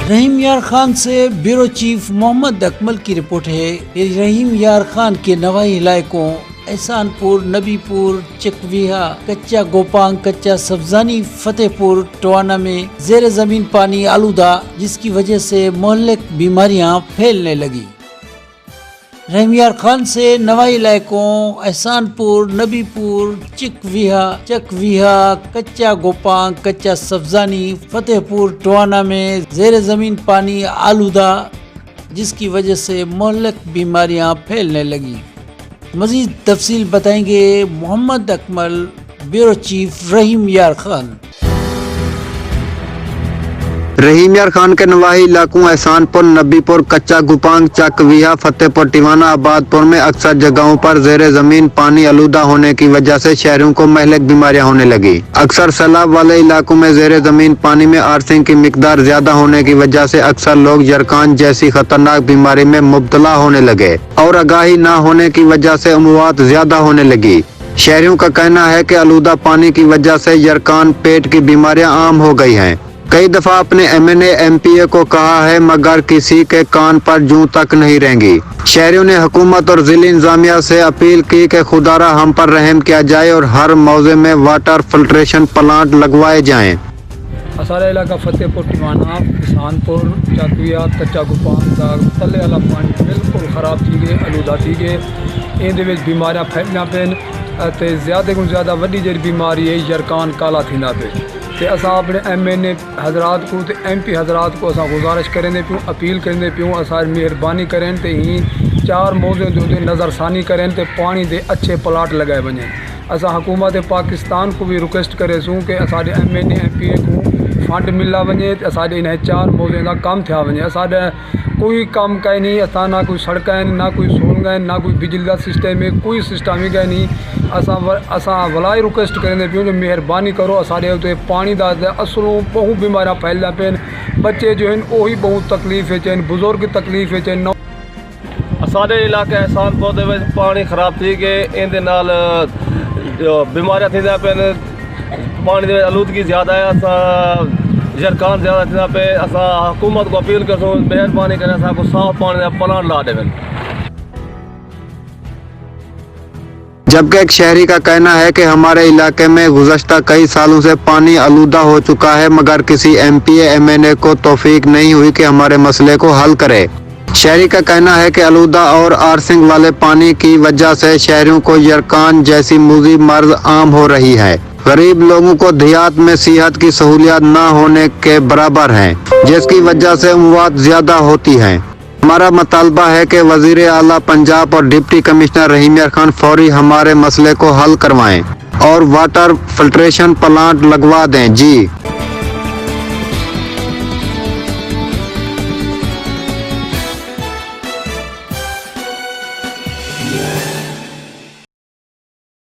رحیم یار خان سے bureau chief محمد اکمل کی رپورٹ ہے کہ رحیم یار خان کے نواحی علاقوں احسان پور، نبی پور، چکویہا، کچا گوپانگ، کچا سبزانی، فتح پور، ٹوانا میں زیر زمین پانی آلودہ، جس کی وجہ سے مہلک بیماریاں پھیلنے لگی۔ رحیم یار خان سے نواحی علاقوں احسان پور، نبی پور، چکویہا، کچا گوپانگ، کچا سبزانی، فتح پور، ٹوانا میں زیر زمین پانی آلودہ، جس کی وجہ سے مہلک بیماریاں پھیلنے لگی۔ مزید تفصیل بتائیں گے محمد اکمل، بیورو چیف رحیم یار خان۔ رحیم یار خان کے نواحی علاقوں احسان پور، نبی پور، کچا گوپانگ، چکویہا، فتح پور، ٹوانا، آباد پور میں اکثر جگہوں پر زیر زمین پانی آلودہ ہونے کی وجہ سے شہریوں کو مہلک بیماریاں ہونے لگی۔ اکثر سیلاب والے علاقوں میں زیر زمین پانی میں آرسنگ کی مقدار زیادہ ہونے کی وجہ سے اکثر لوگ یرکان جیسی خطرناک بیماری میں مبتلا ہونے لگے اور آگاہی نہ ہونے کی وجہ سے اموات زیادہ ہونے لگی۔ شہریوں کا کہنا ہے کہ آلودہ پانی کی وجہ سے یرکان، پیٹ کی بیماریاں عام ہو گئی ہیں۔ کئی دفعہ اپنے MNA کو کہا ہے مگر کسی کے کان پر جوں تک نہیں رینگی۔ شہریوں نے حکومت اور ضلعی انتظامیہ سے اپیل کی کہ خدارا ہم پر رحم کیا جائے اور ہر موضع میں واٹر فلٹریشن پلانٹ لگوائے جائیں۔ ہمارا علاقہ فتح پور، ٹوانا، احسان پور، چکویہا، کچا گوپانگ کا تلے والا پانی بالکل خراب تھی گئے، آلودہ تھی گئے۔ اندر بیماریاں پھیلنا پین تے زیادہ کو زیادہ وڈی جڑی بیماری ہے یرکان کالا تھینا پہ۔ تے اساں اپنے MNA حضرات کو تے MP حضرات کو اساں گزارش کریں پیوں، اپیل کریں پیوں، اساں مہربانی کریں تے ہی 4 موضوع دے نظر ثانی کریں تے پانی دے اچھے پلاٹ لگائے ونجیں۔ اساں حکومت پاکستان کو بھی ریکویسٹ کرے سوں کہ اساں MNA MP کو فنڈ ملا ونجے تے اساں انہیں 4 موضوع دا کام تھیا ونجے۔ اساں کوئی کام کہیں نہیں، اساں نہ کوئی سڑکیں، نہ کوئی سولنگیں، نہ کوئی بجلی کا سسٹم ہے، کوئی سسٹم ہی گئے نہیں۔ اساں ولائی ریکویسٹ کریں پیوں جو مہربانی کرو اساڑے تے پانی دا اصلوں بہت بیماریاں پھیلنا پین، بچے جو ہیں وہی بہت تکلیف ہے، بزرگ تکلیف ہے۔ سارے علاقے احسان پور دے وچ پانی خراب تھی گئے، اندے نال بیماریاں تھیندیاں پین، پانی دے آلودگی زیادہ ہے، اساں یرکان زیادہ تھیندا پے۔ اساں حکومت کو اپیل کرسوں مہربانی کریں اساں کو صاف پانی دا پلانٹ لا دیں۔ جبکہ ایک شہری کا کہنا ہے کہ ہمارے علاقے میں گزشتہ کئی سالوں سے پانی آلودہ ہو چکا ہے مگر کسی MNA کو توفیق نہیں ہوئی کہ ہمارے مسئلے کو حل کرے۔ شہری کا کہنا ہے کہ آلودہ اور آرسنگ والے پانی کی وجہ سے شہریوں کو یرکان جیسی موذی مرض عام ہو رہی ہے۔ غریب لوگوں کو دیہات میں صحت کی سہولیات نہ ہونے کے برابر ہیں، جس کی وجہ سے اموات زیادہ ہوتی ہیں۔ ہمارا مطالبہ ہے کہ وزیر اعلیٰ پنجاب اور ڈپٹی کمشنر رحیم یار خان فوری ہمارے مسئلے کو حل کروائیں اور واٹر فلٹریشن پلانٹ لگوا دیں۔ جی